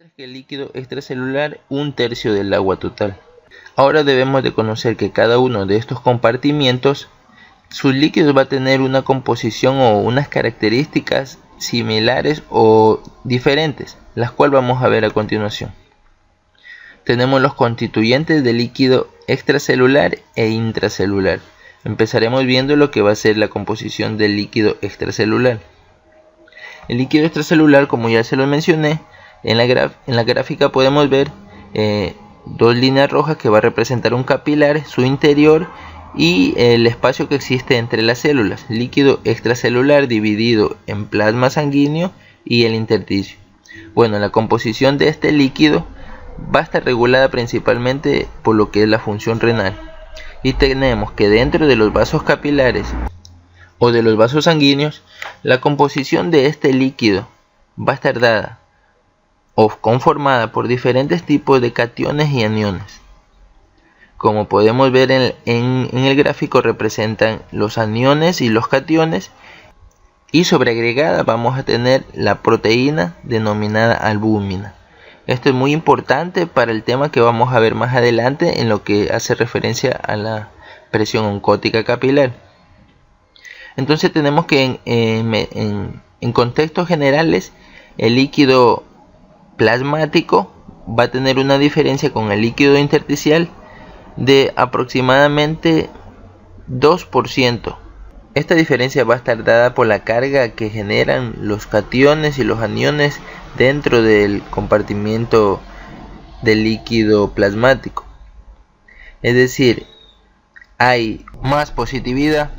Que el líquido extracelular 1/3 del agua total. Ahora debemos de conocer que cada uno de estos compartimientos, sus líquidos va a tener una composición o unas características similares o diferentes, las cuales vamos a ver a continuación. Tenemos los constituyentes del líquido extracelular e intracelular. Empezaremos viendo lo que va a ser la composición del líquido extracelular. El líquido extracelular, como ya se lo mencioné, en la gráfica podemos ver dos líneas rojas que va a representar un capilar, su interior y el espacio que existe entre las células. Líquido extracelular dividido en plasma sanguíneo y el intersticio. Bueno, la composición de este líquido va a estar regulada principalmente por lo que es la función renal. Y tenemos que dentro de los vasos capilares o de los vasos sanguíneos, la composición de este líquido va a estar dada o conformada por diferentes tipos de cationes y aniones. Como podemos ver en el gráfico, representan los aniones y los cationes, y sobreagregada vamos a tener la proteína denominada albúmina. Esto es muy importante para el tema que vamos a ver más adelante en lo que hace referencia a la presión oncótica capilar. Entonces tenemos que en contextos generales el líquido plasmático va a tener una diferencia con el líquido intersticial de aproximadamente 2%. Esta diferencia va a estar dada por la carga que generan los cationes y los aniones dentro del compartimiento del líquido plasmático. Es decir, hay más positividad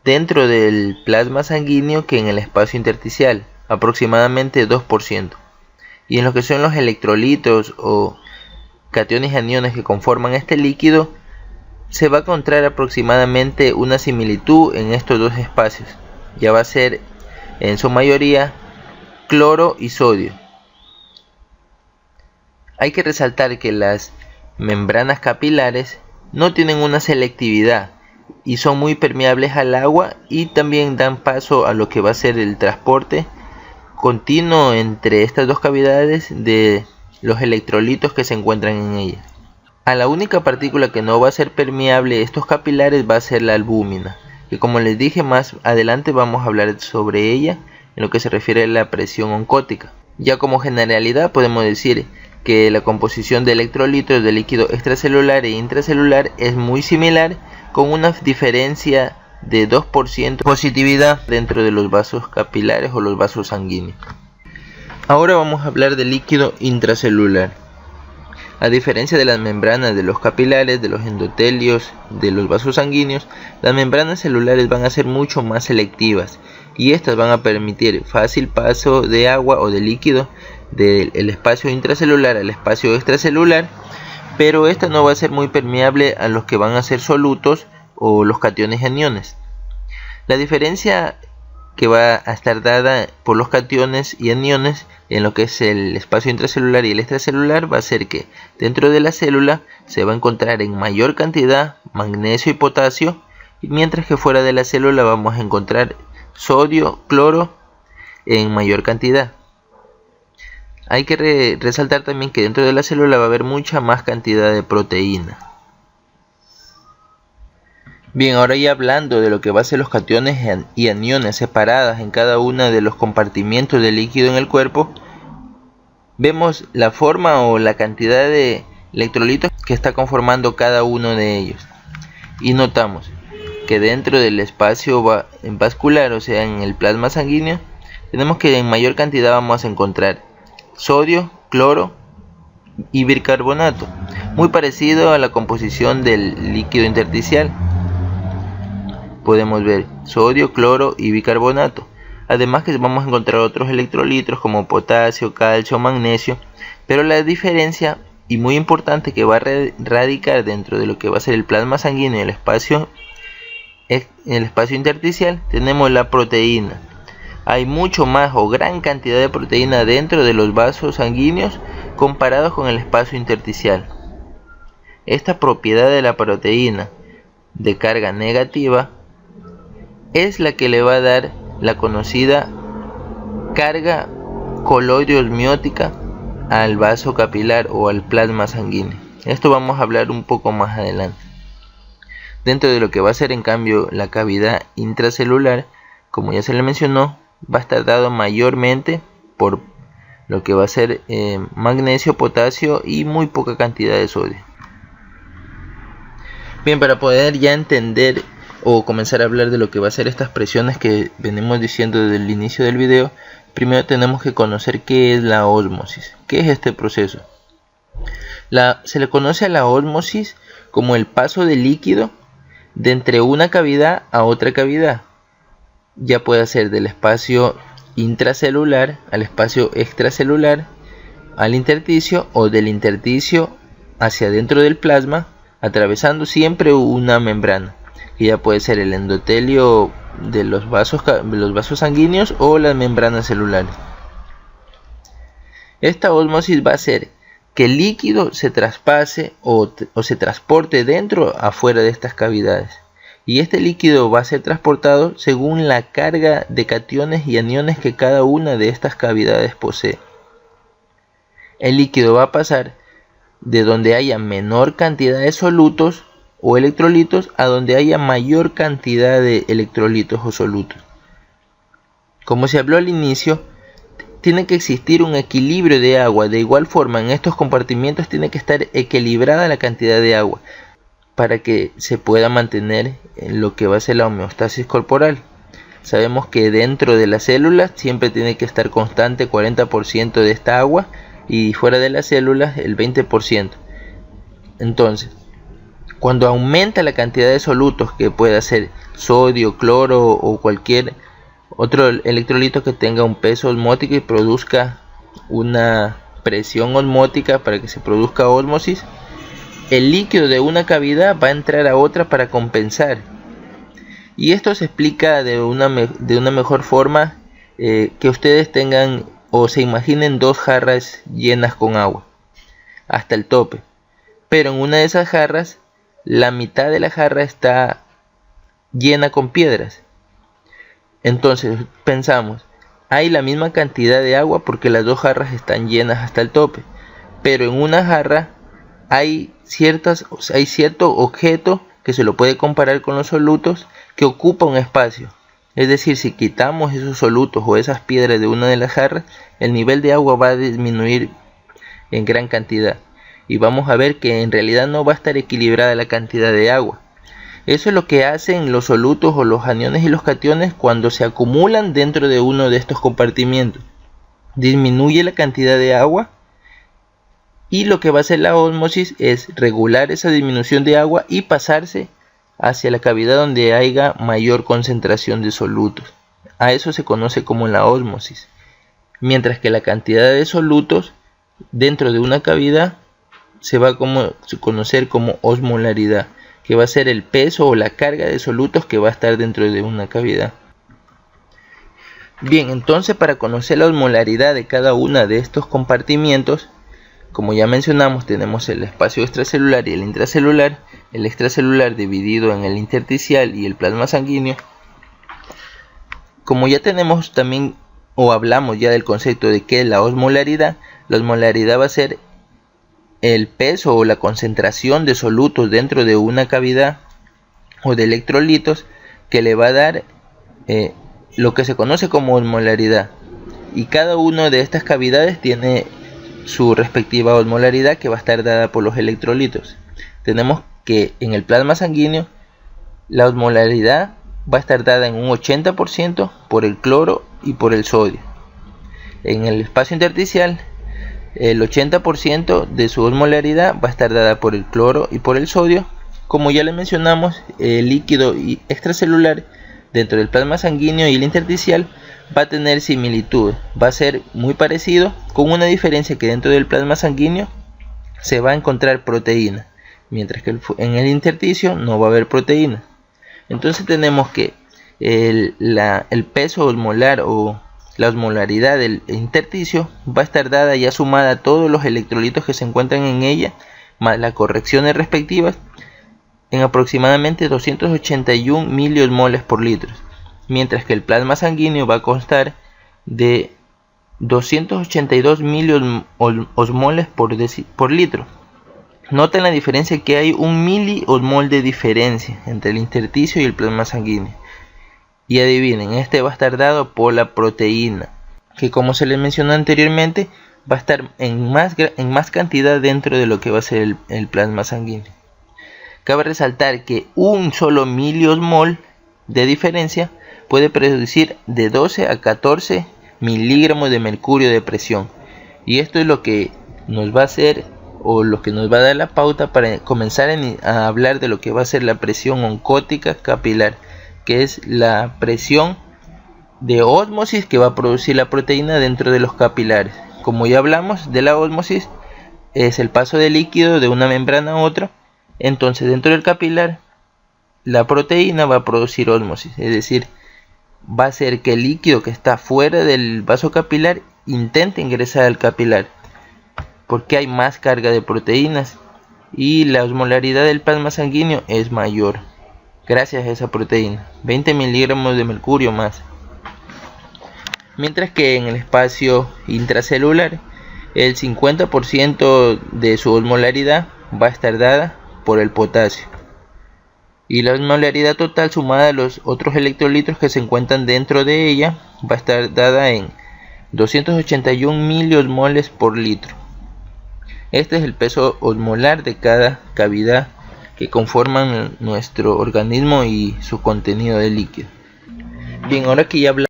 dentro del plasma sanguíneo que en el espacio intersticial, aproximadamente 2%. Y en lo que son los electrolitos o cationes y aniones que conforman este líquido, se va a encontrar aproximadamente una similitud en estos dos espacios. Ya va a ser en su mayoría cloro y sodio. Hay que resaltar que las membranas capilares no tienen una selectividad y son muy permeables al agua, y también dan paso a lo que va a ser el transporte continuo entre estas dos cavidades de los electrolitos que se encuentran en ellas. A la única partícula que no va a ser permeable estos capilares va a ser la albúmina, y como les dije, más adelante vamos a hablar sobre ella en lo que se refiere a la presión oncótica. Ya como generalidad podemos decir que la composición de electrolitos del líquido extracelular e intracelular es muy similar, con una diferencia de 2% positividad dentro de los vasos capilares o los vasos sanguíneos. Ahora vamos a hablar del líquido intracelular. A diferencia de las membranas de los capilares, de los endotelios, de los vasos sanguíneos, las membranas celulares van a ser mucho más selectivas, y estas van a permitir fácil paso de agua o de líquido del espacio intracelular al espacio extracelular, pero esta no va a ser muy permeable a los que van a ser solutos o los cationes y aniones. La diferencia que va a estar dada por los cationes y aniones en lo que es el espacio intracelular y el extracelular va a ser que dentro de la célula se va a encontrar en mayor cantidad magnesio y potasio, mientras que fuera de la célula vamos a encontrar sodio, cloro en mayor cantidad. Hay que resaltar también que dentro de la célula va a haber mucha más cantidad de proteína. Bien, ahora ya hablando de lo que va a ser los cationes y aniones separadas en cada uno de los compartimientos del líquido en el cuerpo, vemos la forma o la cantidad de electrolitos que está conformando cada uno de ellos. Y notamos que dentro del espacio vascular, o sea en el plasma sanguíneo, tenemos que en mayor cantidad vamos a encontrar sodio, cloro y bicarbonato, muy parecido a la composición del líquido intersticial. Podemos ver sodio, cloro y bicarbonato. Además que vamos a encontrar otros electrolitos como potasio, calcio, magnesio, pero la diferencia y muy importante que va a radicar dentro de lo que va a ser el plasma sanguíneo y el espacio intersticial, tenemos la proteína. Hay mucho más o gran cantidad de proteína dentro de los vasos sanguíneos comparados con el espacio intersticial. Esta propiedad de la proteína de carga negativa es la que le va a dar la conocida carga coloide osmiótica al vaso capilar o al plasma sanguíneo. Esto vamos a hablar un poco más adelante. Dentro de lo que va a ser en cambio la cavidad intracelular, como ya se le mencionó, va a estar dado mayormente por lo que va a ser magnesio, potasio y muy poca cantidad de sodio. Bien, para poder ya entender o comenzar a hablar de lo que va a ser estas presiones que venimos diciendo desde el inicio del video, primero tenemos que conocer qué es la ósmosis. ¿Qué es este proceso? Se le conoce a la ósmosis como el paso de líquido de entre una cavidad a otra cavidad. Ya puede ser del espacio intracelular al espacio extracelular, al intersticio, o del intersticio hacia dentro del plasma, atravesando siempre una membrana, que ya puede ser el endotelio de los vasos sanguíneos o las membranas celulares. Esta ósmosis va a hacer que el líquido se traspase o se transporte dentro o afuera de estas cavidades. Y este líquido va a ser transportado según la carga de cationes y aniones que cada una de estas cavidades posee. El líquido va a pasar de donde haya menor cantidad de solutos o electrolitos a donde haya mayor cantidad de electrolitos o solutos. Como se habló al inicio, tiene que existir un equilibrio de agua. De igual forma, en estos compartimientos tiene que estar equilibrada la cantidad de agua para que se pueda mantener lo que va a ser la homeostasis corporal. Sabemos que dentro de las células siempre tiene que estar constante 40% de esta agua y fuera de las células el 20%. Entonces, cuando aumenta la cantidad de solutos, que pueda ser sodio, cloro o cualquier otro electrolito que tenga un peso osmótico y produzca una presión osmótica para que se produzca ósmosis, el líquido de una cavidad va a entrar a otra para compensar. Y esto se explica de una mejor forma, que ustedes tengan o se imaginen dos jarras llenas con agua hasta el tope, pero en una de esas jarras la mitad de la jarra está llena con piedras. Entonces pensamos, hay la misma cantidad de agua porque las dos jarras están llenas hasta el tope, pero en una jarra hay cierto objeto que se lo puede comparar con los solutos que ocupa un espacio. Es decir, si quitamos esos solutos o esas piedras de una de las jarras, el nivel de agua va a disminuir en gran cantidad y vamos a ver que en realidad no va a estar equilibrada la cantidad de agua. Eso es lo que hacen los solutos o los aniones y los cationes cuando se acumulan dentro de uno de estos compartimientos. Disminuye la cantidad de agua y lo que va a hacer la ósmosis es regular esa disminución de agua y pasarse hacia la cavidad donde haya mayor concentración de solutos. A eso se conoce como la ósmosis. Mientras que la cantidad de solutos dentro de una cavidad se va a conocer como osmolaridad, que va a ser el peso o la carga de solutos que va a estar dentro de una cavidad. Bien, entonces para conocer la osmolaridad de cada una de estos compartimientos, como ya mencionamos, tenemos el espacio extracelular y el intracelular. El extracelular dividido en el intersticial y el plasma sanguíneo. Como ya tenemos también o hablamos ya del concepto de qué es la osmolaridad va a ser el peso o la concentración de solutos dentro de una cavidad o de electrolitos que le va a dar lo que se conoce como osmolaridad. Y cada una de estas cavidades tiene su respectiva osmolaridad que va a estar dada por los electrolitos. Tenemos que en el plasma sanguíneo la osmolaridad va a estar dada en un 80% por el cloro y por el sodio. En el espacio intersticial el 80% de su osmolaridad va a estar dada por el cloro y por el sodio. Como ya le mencionamos, el líquido extracelular dentro del plasma sanguíneo y el intersticial va a tener similitud, va a ser muy parecido, con una diferencia que dentro del plasma sanguíneo se va a encontrar proteína, mientras que en el intersticio no va a haber proteína. Entonces tenemos que el peso osmolar o la osmolaridad del intersticio va a estar dada ya sumada a todos los electrolitos que se encuentran en ella, más las correcciones respectivas, en aproximadamente 281 miliosmoles por litro, mientras que el plasma sanguíneo va a constar de 282 miliosmoles por litro. Noten la diferencia, que hay 1 miliosmol de diferencia entre el intersticio y el plasma sanguíneo. Y adivinen, este va a estar dado por la proteína, que como se les mencionó anteriormente, va a estar en más cantidad dentro de lo que va a ser el plasma sanguíneo. Cabe resaltar que un solo miliosmol de diferencia puede producir de 12 a 14 miligramos de mercurio de presión. Y esto es lo que nos va a hacer, o lo que nos va a dar la pauta para comenzar a hablar de lo que va a ser la presión oncótica capilar, que es la presión de ósmosis que va a producir la proteína dentro de los capilares. Como ya hablamos de la ósmosis, es el paso de líquido de una membrana a otra. Entonces dentro del capilar la proteína va a producir ósmosis, es decir, va a hacer que el líquido que está fuera del vaso capilar intente ingresar al capilar, porque hay más carga de proteínas y la osmolaridad del plasma sanguíneo es mayor gracias a esa proteína, 20 miligramos de mercurio más. Mientras que en el espacio intracelular el 50% de su osmolaridad va a estar dada por el potasio, y la osmolaridad total sumada a los otros electrolitos que se encuentran dentro de ella va a estar dada en 281 miliosmoles por litro. Este es el peso osmolar de cada cavidad que conforman nuestro organismo y su contenido de líquido. Bien, ahora que ya hablamos